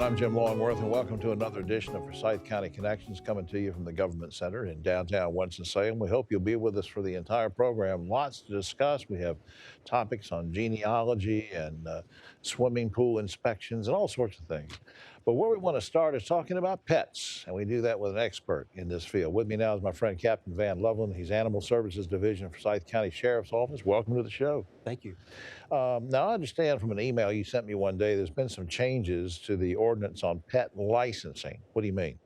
I'm Jim Longworth, and welcome to another edition of Forsyth County Connections, coming to you from the Government Center in downtown Winston-Salem. We hope you'll be with us for the entire program. Lots to discuss. We have topics on genealogy and swimming pool inspections and all sorts of things. But where we want to start is talking about pets, and we do that with an expert in this field. With me now is my friend Captain Van Loveland. He's Animal Services Division for Forsyth County Sheriff's Office. Welcome to the show. Thank you. Now, I understand from an email you sent me one day, there's been some changes to the ordinance on pet licensing. What do you mean?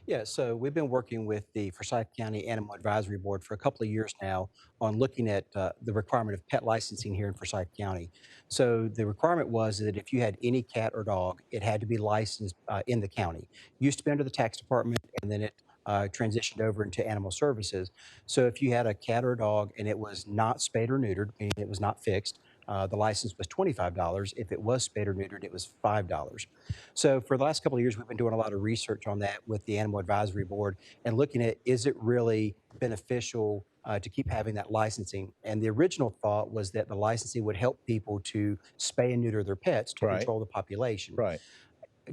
Yeah, so we've been working with the Forsyth County Animal Advisory Board for a couple of years now on looking at the requirement of pet licensing here in Forsyth County. So the requirement was that if you had any cat or dog, it had to be licensed in the county. Used to be under the tax department, and then it transitioned over into animal services. So if you had a cat or a dog and it was not spayed or neutered, meaning it was not fixed, the license was $25. If it was spayed or neutered, it was $5. So for the last couple of years, we've been doing a lot of research on that with the Animal Advisory Board and looking at, is it really beneficial to keep having that licensing? And the original thought was that the licensing would help people to spay and neuter their pets to control the population. Right.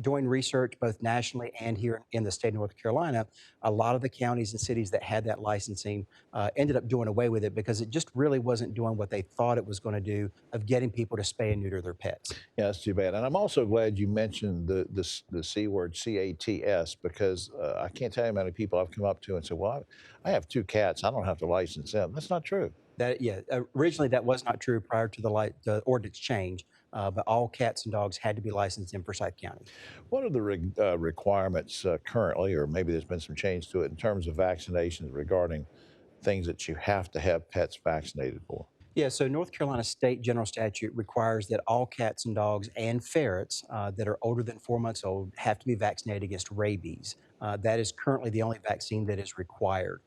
Doing research both nationally and here in the state of North Carolina, a lot of the counties and cities that had that licensing ended up doing away with it because it just really wasn't doing what they thought it was going to do of getting people to spay and neuter their pets. Yeah, that's too bad. And I'm also glad you mentioned the C word, CATS, because I can't tell you how many people I've come up to and said, well, I have 2 cats. I don't have to license them. That's not true. Originally that was not true prior to the ordinance change. But all cats and dogs had to be licensed in Forsyth County. What are the requirements currently, or maybe there's been some change to it, in terms of vaccinations regarding things that you have to have pets vaccinated for? Yeah, so North Carolina State General Statute requires that all cats and dogs and ferrets that are older than 4 months old have to be vaccinated against rabies. That is currently the only vaccine that is required.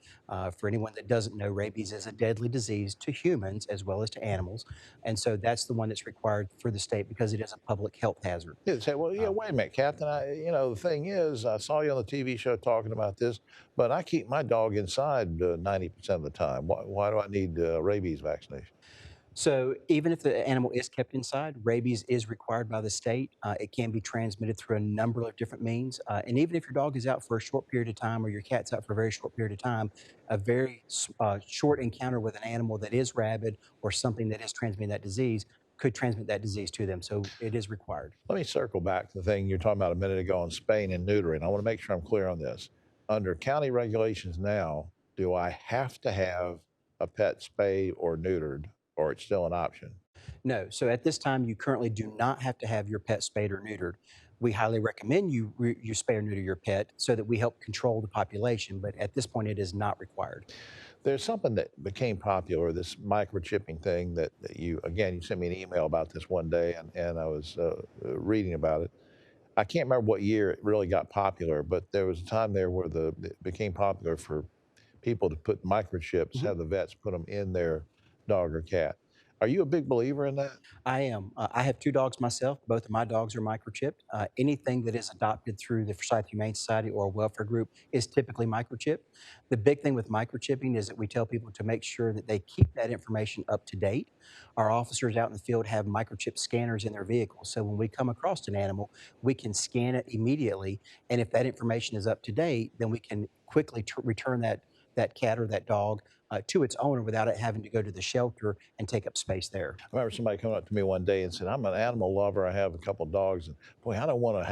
For anyone that doesn't know, rabies is a deadly disease to humans as well as to animals. And so that's the one that's required for the state because it is a public health hazard. You'd say, well, yeah, wait a minute, Captain. The thing is, I saw you on the TV show talking about this, but I keep my dog inside 90% of the time. Why do I need rabies vaccination? So even if the animal is kept inside, rabies is required by the state. It can be transmitted through a number of different means. And even if your dog is out for a short period of time or your cat's out for a very short period of time, a very short encounter with an animal that is rabid or something that is transmitting that disease could transmit that disease to them. So it is required. Let me circle back to the thing you were talking about a minute ago on spaying and neutering. I want to make sure I'm clear on this. Under county regulations now, do I have to have a pet spayed or neutered, or it's still an option? No. So at this time, you currently do not have to have your pet spayed or neutered. We highly recommend you spay or neuter your pet so that we help control the population, but at this point, it is not required. There's something that became popular, this microchipping thing that you sent me an email about this one day, and I was reading about it. I can't remember what year it really got popular, but there was a time there where it became popular for people to put microchips, have the vets put them in their dog or cat. Are you a big believer in that? I am. I have 2 dogs myself. Both of my dogs are microchipped. Anything that is adopted through the Forsyth Humane Society or a welfare group is typically microchipped. The big thing with microchipping is that we tell people to make sure that they keep that information up to date. Our officers out in the field have microchip scanners in their vehicles. So when we come across an animal, we can scan it immediately. And if that information is up to date, then we can quickly return that cat or that dog to its owner without it having to go to the shelter and take up space there. I remember somebody coming up to me one day and said, I'm an animal lover. I have a couple of dogs, and boy, I don't want to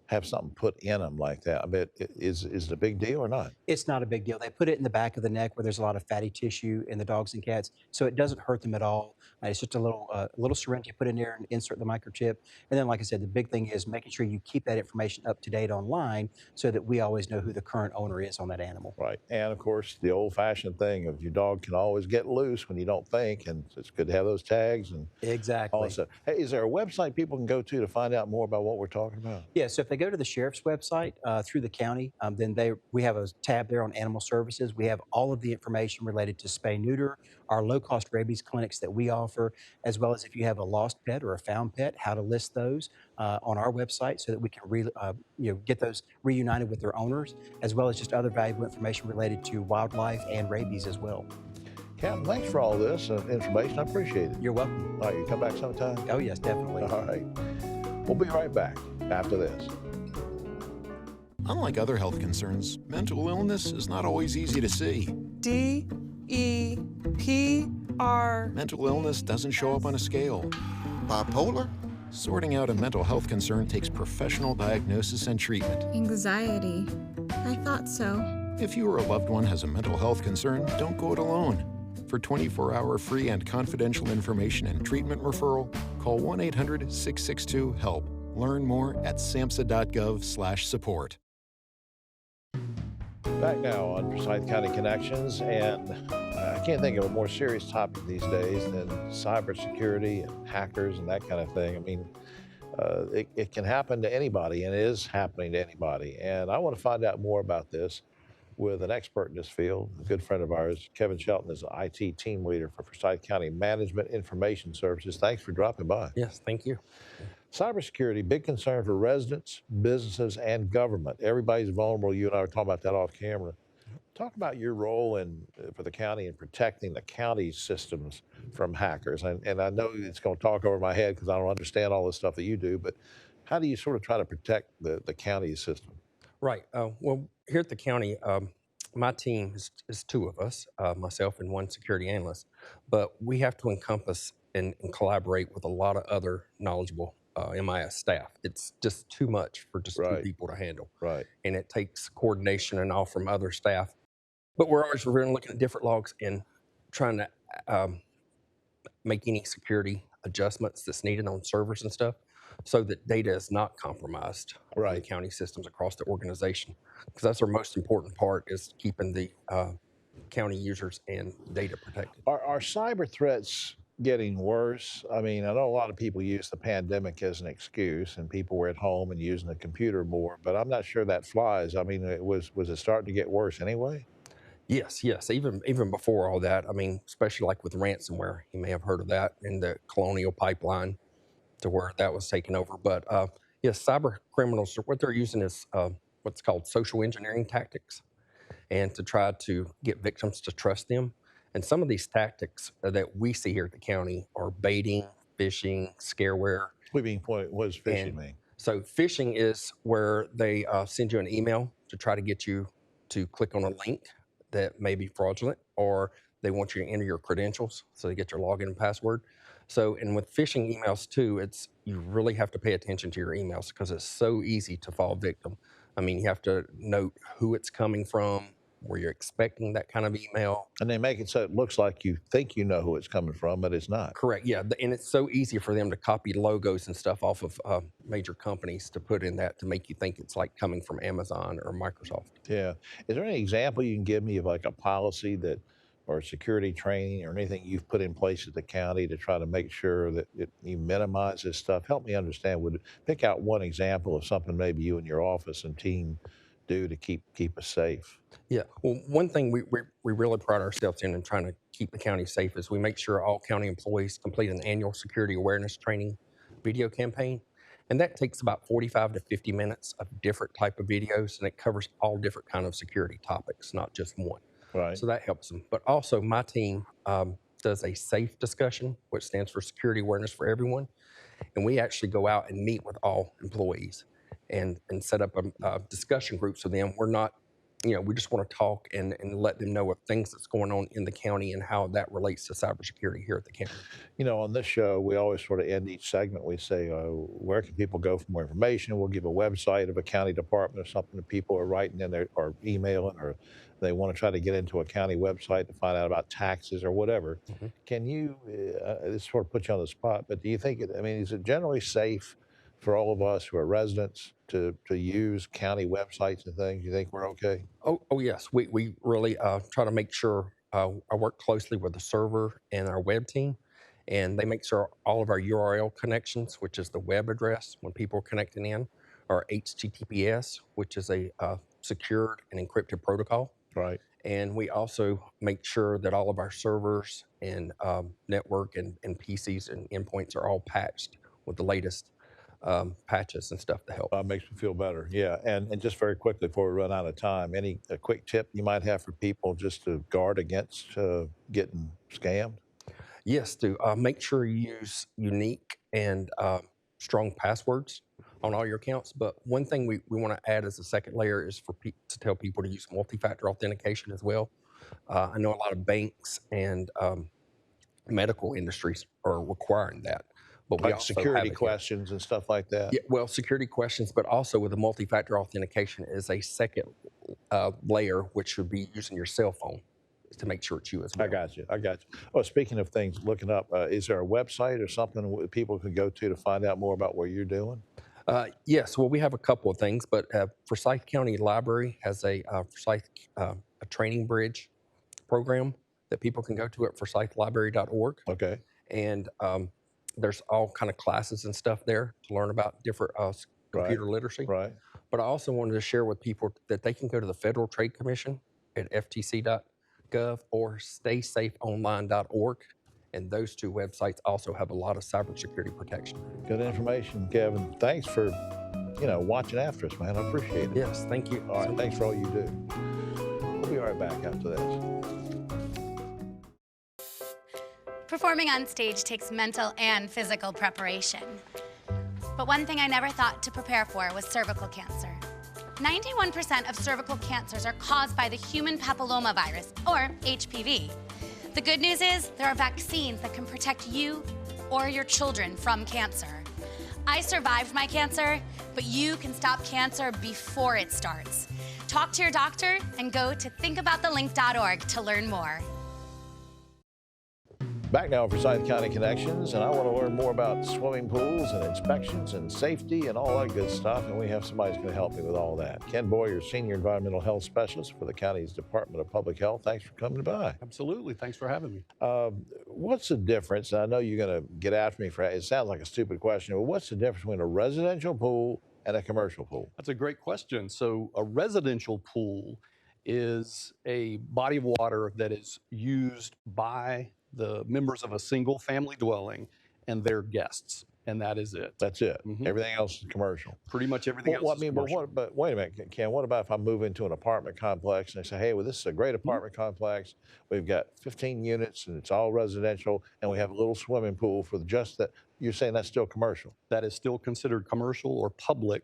have something put in them like that. I bet, is it a big deal or not? It's not a big deal. They put it in the back of the neck where there's a lot of fatty tissue in the dogs and cats, so it doesn't hurt them at all. It's just a little syringe you put in there and insert the microchip. And then, like I said, the big thing is making sure you keep that information up to date online so that we always know who the current owner is on that animal. Right. And of course, the old-fashioned thing of your dog can always get loose when you don't think, and it's good to have those tags and exactly all that stuff. Hey, is there a website people can go to find out more about what we're talking about? Yeah. So if they go to the sheriff's website through the county, then we have a tab there on animal services. We have all of the information related to spay neuter, our low-cost rabies clinics that we offer, as well as if you have a lost pet or a found pet, how to list those on our website so that we can get those reunited with their owners, as well as just other valuable information related to wildlife and rabies as well. Captain, thanks for all this information. I appreciate it. You're welcome. All right, you come back sometime? Oh, yes, definitely. All right. We'll be right back after this. Unlike other health concerns, mental illness is not always easy to see. DEPR. Mental illness doesn't show up on a scale. Bipolar? Sorting out a mental health concern takes professional diagnosis and treatment. Anxiety. I thought so. If you or a loved one has a mental health concern, don't go it alone. For 24-hour free and confidential information and treatment referral, call 1-800-662-HELP. Learn more at samhsa.gov/support. Back now on Forsyth County Connections, and I can't think of a more serious topic these days than cybersecurity and hackers and that kind of thing. I mean, it can happen to anybody, and it is happening to anybody. And I want to find out more about this with an expert in this field, a good friend of ours. Kevin Shelton is the IT team leader for Forsyth County Management Information Services. Thanks for dropping by. Yes, thank you. Cybersecurity, big concern for residents, businesses, and government. Everybody's vulnerable. You and I were talking about that off camera. Talk about your role for the county in protecting the county's systems from hackers. And I know it's going to talk over my head because I don't understand all the stuff that you do, but how do you sort of try to protect the county's system? Right. Well, here at the county, my team is two of us, myself and one security analyst, but we have to encompass and collaborate with a lot of other knowledgeable MIS staff. It's just too much for just two people to handle. Right. And it takes coordination and all from other staff. But we're always looking at different logs and trying to make any security adjustments that's needed on servers and stuff so that data is not compromised on the county systems across the organization. Because that's our most important part, is keeping the county users and data protected. Are cyber threats getting worse? I mean, I know a lot of people use the pandemic as an excuse, and people were at home and using the computer more, but I'm not sure that flies. I mean, was it starting to get worse anyway? Yes. Even before all that, I mean, especially like with ransomware, you may have heard of that in the Colonial pipeline to where that was taken over. But yes, cyber criminals, what they're using is what's called social engineering tactics, and to try to get victims to trust them. And some of these tactics that we see here at the county are baiting, phishing, scareware. What does phishing mean? So phishing is where they send you an email to try to get you to click on a link that may be fraudulent, or they want you to enter your credentials, so they get your login and password. So, and with phishing emails too, you really have to pay attention to your emails because it's so easy to fall victim. I mean, you have to note who it's coming from, where you're expecting that kind of email. And they make it so it looks like you think you know who it's coming from, but it's not. Correct, yeah. And it's so easy for them to copy logos and stuff off of major companies to put in that to make you think it's like coming from Amazon or Microsoft. Yeah. Is there any example you can give me of like a policy or security training or anything you've put in place at the county to try to make sure that you minimize this stuff? Help me understand. Pick out one example of something maybe you and your office and team do to keep us safe. Yeah, well, one thing we really pride ourselves in trying to keep the county safe is we make sure all county employees complete an annual security awareness training video campaign. And that takes about 45 to 50 minutes of different type of videos, and it covers all different kind of security topics, not just one. Right. So that helps them. But also my team does a SAFE discussion, which stands for Security Awareness for Everyone. And we actually go out and meet with all employees and set up a discussion groups with them. We're not, we just want to talk and let them know of things that's going on in the county and how that relates to cybersecurity here at the county. On this show, we always sort of end each segment. We say, where can people go for more information? We'll give a website of a county department or something that people are writing in there or emailing, or they want to try to get into a county website to find out about taxes or whatever. Mm-hmm. Can you, this sort of puts you on the spot, but do you think is it generally safe for all of us who are residents to use county websites and things? You think we're okay? Oh yes. We really try to make sure I work closely with the server and our web team, and they make sure all of our URL connections, which is the web address when people are connecting in, are HTTPS, which is a secured and encrypted protocol. Right. And we also make sure that all of our servers and network and PCs and endpoints are all patched with the latest patches and stuff to help. Makes me feel better. Yeah. And just very quickly before we run out of time, a quick tip you might have for people just to guard against getting scammed? Yes, to make sure you use unique and strong passwords on all your accounts. But one thing we want to add as a second layer is for to tell people to use multi-factor authentication as well. I know a lot of banks and medical industries are requiring that, but we Like also security have it here. questions and stuff like that. Yeah, well, security questions, but also with the multi-factor authentication is a second layer, which should be using your cell phone to make sure it's you as well. I got you. I got you. Oh, speaking of things, looking up, is there a website or something people can go to find out more about what you're doing? Yes, well, we have a couple of things, but Forsyth County Library has a Forsyth a training bridge program that people can go to at forsythlibrary.org. Okay. And there's all kind of classes and stuff there to learn about different computer literacy. Right. But I also wanted to share with people that they can go to the Federal Trade Commission at ftc.gov or staysafeonline.org. And those two websites also have a lot of cybersecurity protection. Good information, Kevin. Thanks for, watching after us, man. I appreciate it. Yes, thank you. All right. Thanks for all you do. We'll be right back after this. Performing on stage takes mental and physical preparation. But one thing I never thought to prepare for was cervical cancer. 91% of cervical cancers are caused by the human papillomavirus, or HPV. The good news is there are vaccines that can protect you or your children from cancer. I survived my cancer, but you can stop cancer before it starts. Talk to your doctor and go to thinkaboutthelink.org to learn more. Back now for Forsyth County Connections, and I want to learn more about swimming pools and inspections and safety and all that good stuff, and we have somebody who's going to help me with all that. Ken Bowyer, Senior Environmental Health Specialist for the county's Department of Public Health. Thanks for coming by. Absolutely. Thanks for having me. What's the difference? I know you're going to get after me for it. It sounds like a stupid question, but what's the difference between a residential pool and a commercial pool? That's a great question. So a residential pool is a body of water that is used by the members of a single family dwelling and their guests, and that is it. That's it. Everything else is commercial. Pretty much everything else is commercial. But wait a minute, Ken, what about if I move into an apartment complex and they say, hey, well, this is a great apartment complex. We've got 15 units and it's all residential, and we have a little swimming pool for just that. You're saying that's still commercial? That is still considered commercial or public,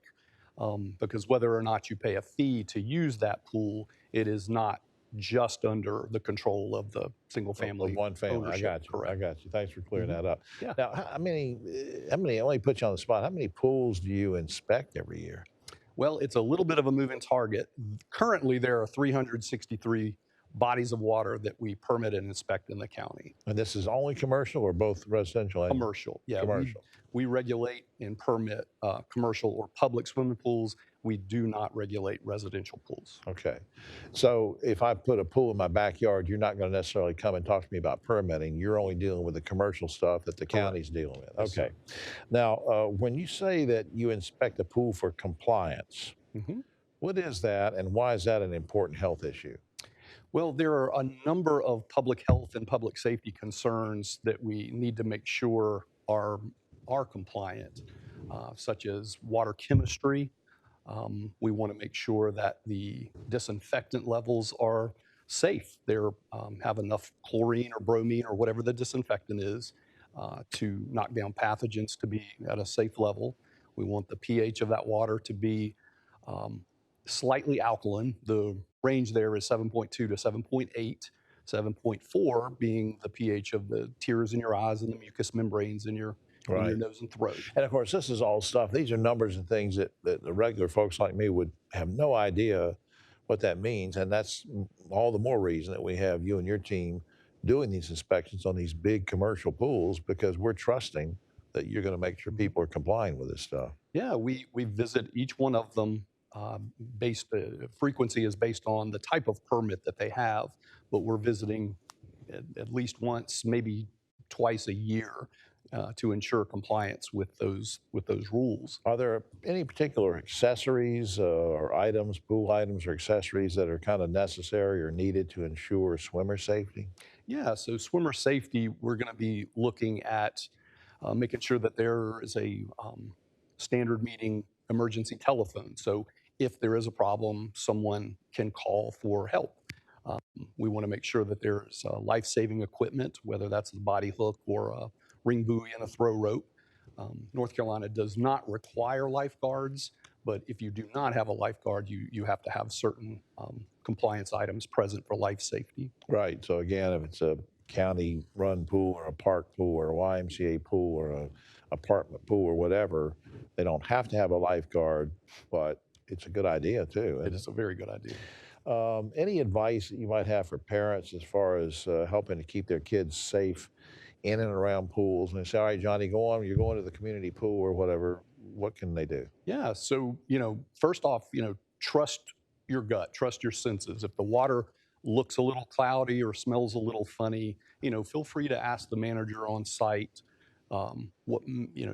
because whether or not you pay a fee to use that pool, it is not just under the control of the single family. Of one family. Ownership. I got you. Correct. I got you. Thanks for clearing that up. Yeah. Now, how many, let me put you on the spot. How many pools do you inspect every year? Well, it's a little bit of a moving target. Currently, there are 363 bodies of water that we permit and inspect in the county. And this is only commercial or both residential and Commercial, yeah. commercial? We regulate and permit commercial or public swimming pools. We do not regulate residential pools. Okay. So if I put a pool in my backyard, you're not going to necessarily come and talk to me about permitting. You're only dealing with the commercial stuff that the county's dealing with. Yes, Okay. Now, when you say that you inspect the pool for compliance, what is that and why is that an important health issue? Well, there are a number of public health and public safety concerns that we need to make sure are compliant, such as water chemistry. We want to make sure that the disinfectant levels are safe. They have enough chlorine or bromine or whatever the disinfectant is to knock down pathogens to be at a safe level. We want the pH of that water to be slightly alkaline. The range there is 7.2 to 7.8, 7.4 being the pH of the tears in your eyes and the mucous membranes in your nose and throat. And of course, this is all stuff. These are numbers and things that the regular folks like me would have no idea what that means. And that's all the more reason that we have you and your team doing these inspections on these big commercial pools, because we're trusting that you're going to make sure people are complying with this stuff. Yeah, we visit each one of them. Frequency is based on the type of permit that they have, but we're visiting at least once, maybe twice a year to ensure compliance with those rules. Are there any particular accessories or items, pool items or accessories that are kind of necessary or needed to ensure swimmer safety? Yeah, so swimmer safety, we're going to be looking at making sure that there is a standard meeting emergency telephone. So if there is a problem, someone can call for help. We want to make sure that there's life-saving equipment, whether that's the body hook or a ring buoy and a throw rope. North Carolina does not require lifeguards, but if you do not have a lifeguard, you have to have certain compliance items present for life safety. Right. So again, if it's a county-run pool or a park pool or a YMCA pool or a apartment pool or whatever, they don't have to have a lifeguard, but it's a good idea too. It is a very good idea. Any advice that you might have for parents as far as helping to keep their kids safe in and around pools? And they say, all right, Johnny, go on. You're going to the community pool or whatever. What can they do? Yeah. So, first off, trust your gut, trust your senses. If the water looks a little cloudy or smells a little funny, feel free to ask the manager on site.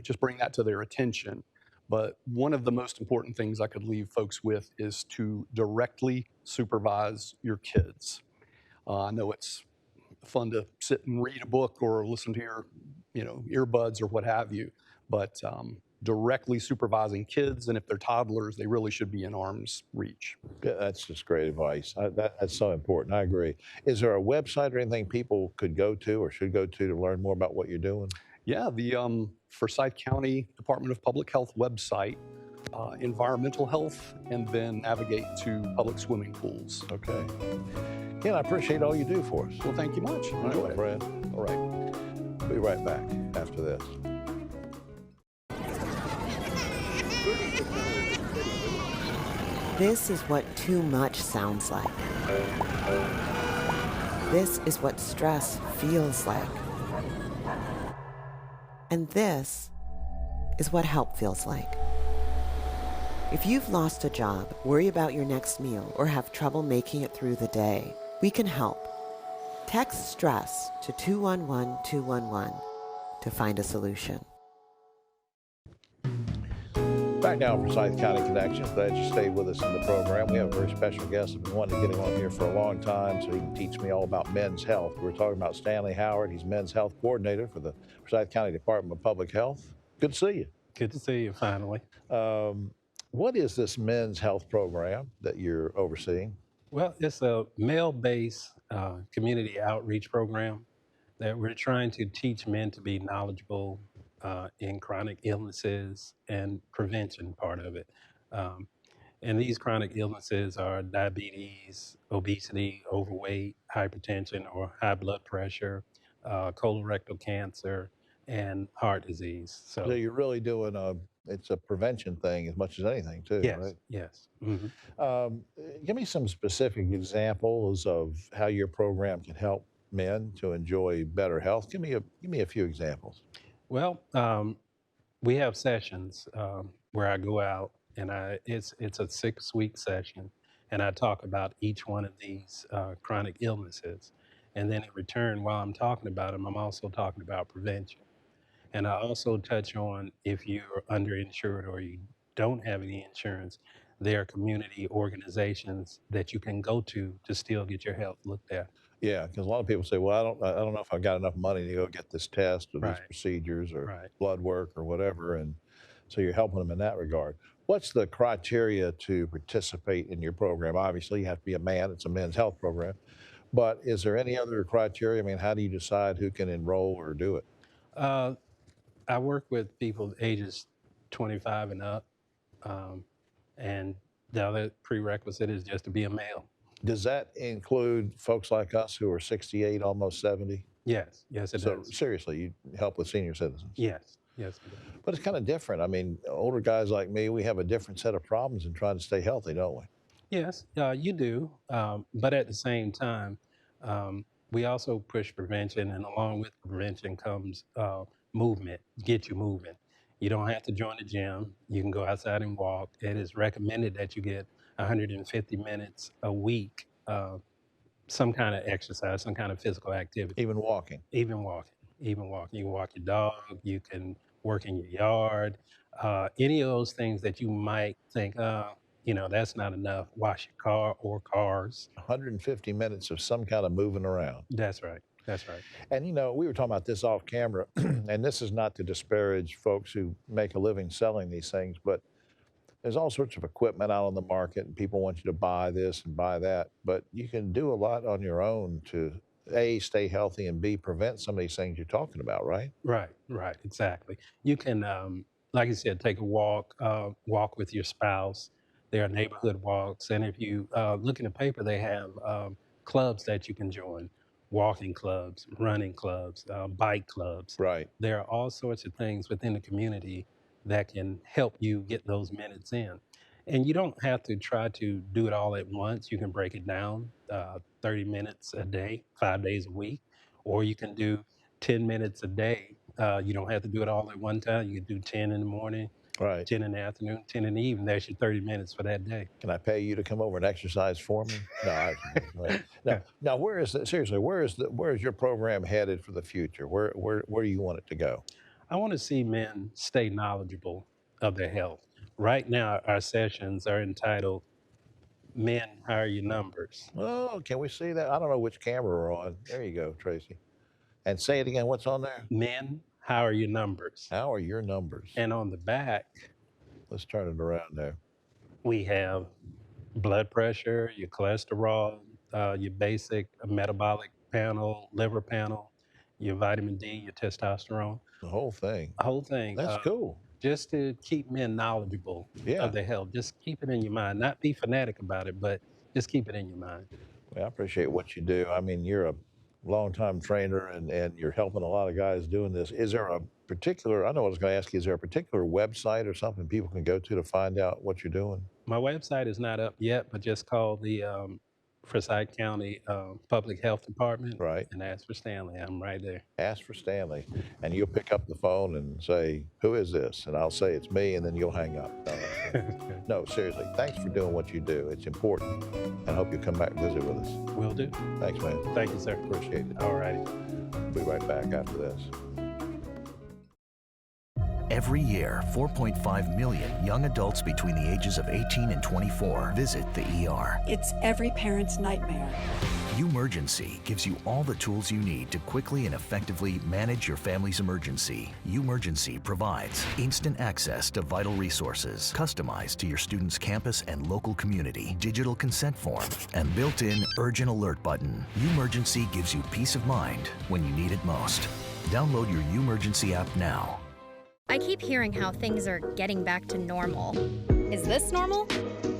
Just bring that to their attention. But one of the most important things I could leave folks with is to directly supervise your kids. I know it's fun to sit and read a book or listen to your, earbuds or what have you, but directly supervising kids, and if they're toddlers, they really should be in arm's reach. Yeah, that's just great advice. That's so important. I agree. Is there a website or anything people could go to or should go to learn more about what you're doing? Yeah, the Forsyth County Department of Public Health website, environmental health, and then navigate to public swimming pools. Okay. Ken, I appreciate all you do for us. Well, thank you much. All right, Enjoy my it. friend. All right. We'll be right back after this. This is what too much sounds like. This is what stress feels like. And this is what help feels like. If you've lost a job, worry about your next meal, or have trouble making it through the day, we can help. Text STRESS to 211-211 to find a solution. Back now, Forsyth County Connections. Glad you stayed with us in the program. We have a very special guest. I've been wanting to get him on here for a long time so he can teach me all about men's health. We're talking about Stanley Howard. He's men's health coordinator for the Forsyth County Department of Public Health. Good to see you. Good to see you finally. What is this men's health program that you're overseeing? Well, it's a male-based community outreach program that we're trying to teach men to be knowledgeable in chronic illnesses and prevention part of it. And these chronic illnesses are diabetes, obesity, overweight, hypertension or high blood pressure, colorectal cancer, and heart disease. So you're really doing it's a prevention thing as much as anything too, yes, right? yes. Mm-hmm. Give me some specific examples of how your program can help men to enjoy better health. Give me a few examples. Well, we have sessions where I go out and it's a 6-week session, and I talk about each one of these chronic illnesses. And then in return, while I'm talking about them, I'm also talking about prevention. And I also touch on if you're underinsured or you don't have any insurance, there are community organizations that you can go to still get your health looked at. Yeah, because a lot of people say, well, I don't know if I've got enough money to go get this test or these Right. procedures or Right. blood work or whatever. And so you're helping them in that regard. What's the criteria to participate in your program? Obviously, you have to be a man. It's a men's health program. But is there any other criteria? I mean, how do you decide who can enroll or do it? I work with people ages 25 and up, and the other prerequisite is just to be a male. Does that include folks like us who are 68, almost 70? Yes, yes, it So does. seriously, you help with senior citizens? Yes, yes, it does. But it's kind of different. I mean, older guys like me, we have a different set of problems in trying to stay healthy, don't we? Yes, you do. But at the same time, we also push prevention, and along with prevention comes movement, get you moving. You don't have to join the gym. You can go outside and walk. It is recommended that you get 150 minutes a week, some kind of exercise, some kind of physical activity. Even walking. Even walking. You can walk your dog. You can work in your yard. Any of those things that you might think, that's not enough. Wash your car or cars. 150 minutes of some kind of moving around. That's right. That's right. And, we were talking about this off camera, and this is not to disparage folks who make a living selling these things, but there's all sorts of equipment out on the market, and people want you to buy this and buy that, but you can do a lot on your own to A, stay healthy, and B, prevent some of these things you're talking about, right? Right, exactly. You can, like I said, take a walk with your spouse. There are neighborhood walks, and if you look in the paper, they have clubs that you can join, walking clubs, running clubs, bike clubs. Right. There are all sorts of things within the community that can help you get those minutes in. And you don't have to try to do it all at once. You can break it down, 30 minutes a day, 5 days a week, or you can do 10 minutes a day. You don't have to do it all at one time. You can do 10 in the morning, Right. 10 in the afternoon, 10 in the evening. There's your 30 minutes for that day. Can I pay you to come over and exercise for me? No. Now, seriously, where is your program headed for the future? Where do you want it to go? I want to see men stay knowledgeable of their health. Right now, our sessions are entitled Men Hire Your Numbers. Oh, can we see that? I don't know which camera we're on. There you go, Tracy. And say it again. What's on there? Men, how are your numbers? How are your numbers? And on the back, let's turn it around there. We have blood pressure, your cholesterol, your basic metabolic panel, liver panel, your vitamin D, your testosterone. The whole thing. The whole thing. That's cool. Just to keep men knowledgeable of their health. Just keep it in your mind. Not be fanatic about it, but just keep it in your mind. Well, I appreciate what you do. I mean, you're a longtime trainer and you're helping a lot of guys doing this. Is there a particular, I know I was going to ask you, is there a particular website or something people can go to find out what you're doing? My website is not up yet, but just call the Forsyth County Public Health Department. Right. And ask for Stanley. I'm right there. Ask for Stanley. And you'll pick up the phone and say, who is this? And I'll say, it's me, and then you'll hang up. No, seriously, thanks for doing what you do. It's important. And I hope you come back and visit with us. Will do. Thanks, man. Thank you, sir. Appreciate it. All righty. We'll be right back after this. Every year, 4.5 million young adults between the ages of 18 and 24 visit the ER. It's every parent's nightmare. Umergency gives you all the tools you need to quickly and effectively manage your family's emergency. Umergency provides instant access to vital resources, customized to your student's campus and local community, digital consent form, and built-in urgent alert button. Umergency gives you peace of mind when you need it most. Download your Umergency app now. I keep hearing how things are getting back to normal. Is this normal?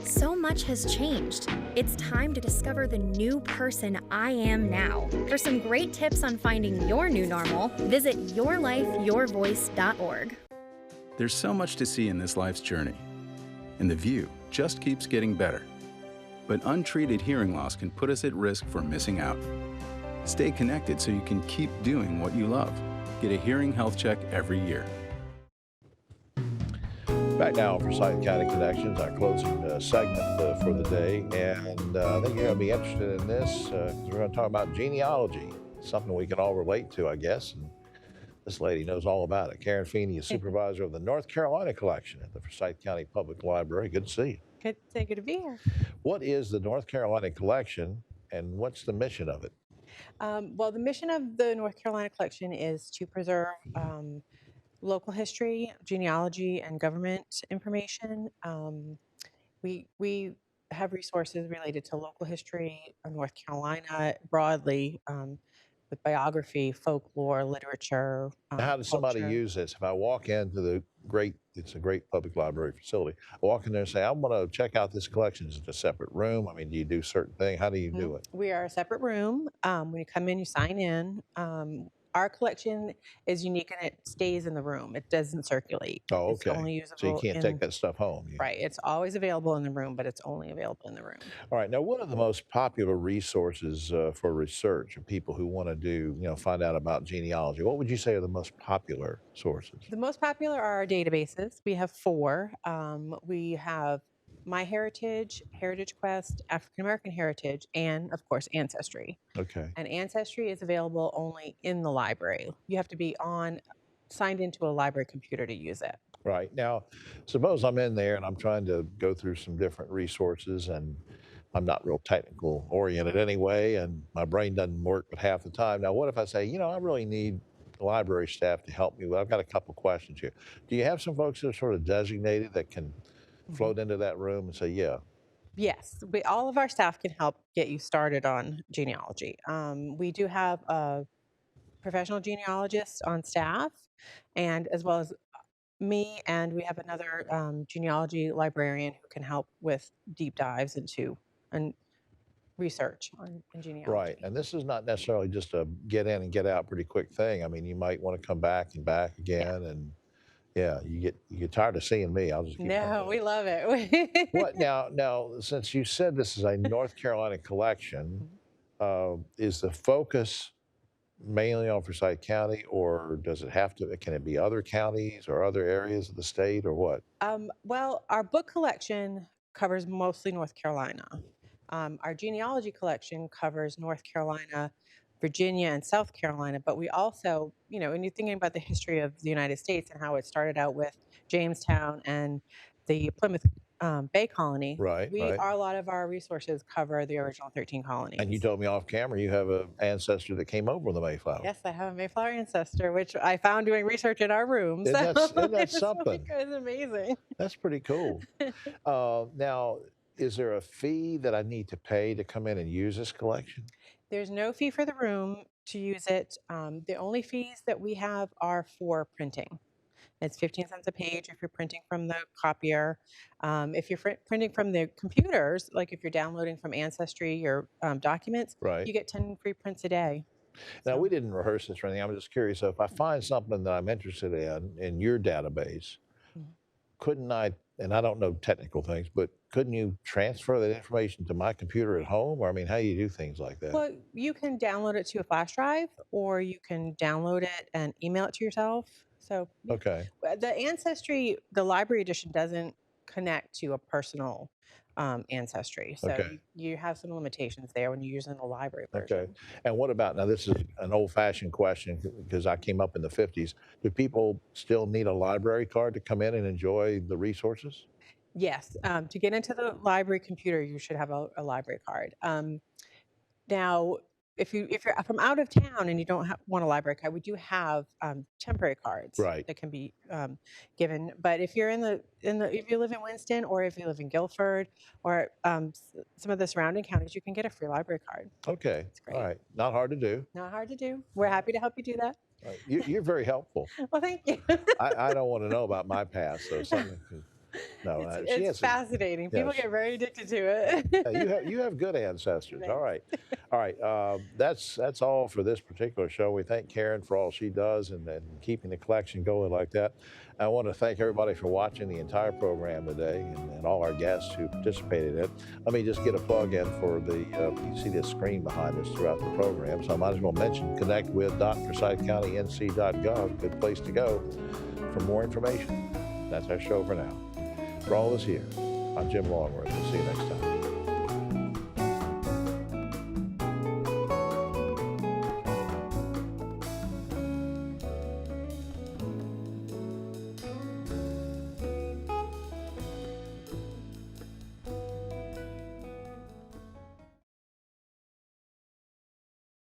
So much has changed. It's time to discover the new person I am now. For some great tips on finding your new normal, visit yourlifeyourvoice.org. There's so much to see in this life's journey, and the view just keeps getting better. But untreated hearing loss can put us at risk for missing out. Stay connected so you can keep doing what you love. Get a hearing health check every year. Back now for Forsyth County Connections, our closing segment for the day. And I think you're going to be interested in this because we're going to talk about genealogy, something we can all relate to, I guess. And this lady knows all about it. Karen Feeney is supervisor of the North Carolina Collection at the Forsyth County Public Library. Good to see you. Good to be here. What is the North Carolina Collection and what's the mission of it? Well, the mission of the North Carolina Collection is to preserve local history, genealogy, and government information. We have resources related to local history of North Carolina broadly, with biography, folklore, literature. How does somebody use this? If I walk into it's a great public library facility. I walk in there and say, I want to check out this collection. Is it a separate room? I mean, do you do certain things? How do you do it? We are a separate room. When you come in, you sign in. Our collection is unique and it stays in the room. It doesn't circulate. Oh, okay. It's only usable so you can't take that stuff home. Right. It's always available in the room, but it's only available in the room. All right. Now, what are the most popular resources for research and people who want to do, find out about genealogy? What would you say are the most popular sources? The most popular are our databases. We have 4. We have MyHeritage, Heritage Quest, African American Heritage, and of course Ancestry. Okay. And Ancestry is available only in the library. You have to be signed into a library computer to use it. Right. Now, suppose I'm in there and I'm trying to go through some different resources and I'm not real technical oriented anyway, and my brain doesn't work but half the time. Now, what if I say, I really need the library staff to help me? Well, I've got a couple questions here. Do you have some folks that are sort of designated that can float into that room and say, yeah, Yes, all of our staff can help get you started on genealogy. We do have a professional genealogist on staff, and as well as me, and we have another genealogy librarian who can help with deep dives into and research on genealogy. Right. And this is not necessarily just a get in and get out pretty quick thing. I mean, you might want to come back and back again. And yeah, you get tired of seeing me. I'll just keep No, we love it. What now, since you said this is a North Carolina collection, is the focus mainly on Forsyth County, or does it have to, can it be other counties or other areas of the state, or what? Well, our book collection covers mostly North Carolina. Our genealogy collection covers North Carolina, Virginia, and South Carolina, but we also, when you're thinking about the history of the United States and how it started out with Jamestown and the Plymouth Bay Colony, Right. a lot of our resources cover the original 13 colonies. And you told me off camera you have an ancestor that came over on the Mayflower. Yes, I have a Mayflower ancestor, which I found doing research in our rooms. Isn't that something? It's amazing. That's pretty cool. Now, is there a fee that I need to pay to come in and use this collection? There's no fee for the room to use it. The only fees that we have are for printing. It's 15 cents a page if you're printing from the copier. If you're printing from the computers, like if you're downloading from Ancestry your documents, Right. you get 10 free prints a day. Now, we didn't rehearse this or anything. I'm just curious. So if I find something that I'm interested in your database, couldn't I, and I don't know technical things, but couldn't you transfer that information to my computer at home? Or, I mean, how do you do things like that? Well, you can download it to a flash drive, or you can download it and email it to yourself. So Okay. the Ancestry, the library edition doesn't connect to a personal Ancestry. So Okay. you have some limitations there when you're using the library version. Okay. And what about, now this is an old-fashioned question because I came up in the 50s. Do people still need a library card to come in and enjoy the resources? Yes, to get into the library computer, you should have a library card. Now, if you're from out of town and you don't want a library card, we do have temporary cards that can be given. But if you're if you live in Winston, or if you live in Guilford, or some of the surrounding counties, you can get a free library card. Okay. All right. Not hard to do. Not hard to do. We're happy to help you do that. All right. You're very helpful. Well, thank you. I don't want to know about my past, so something. No, it's fascinating. People get very addicted to it. you have good ancestors. All right. That's all for this particular show. We thank Karen for all she does and keeping the collection going like that. I want to thank everybody for watching the entire program today and all our guests who participated in it. Let me just get a plug in for you see this screen behind us throughout the program, so I might as well mention connectwith.forsythcountync.gov. Good place to go for more information. That's our show for now. For all of us here, I'm Jim Longworth. We'll see you next time.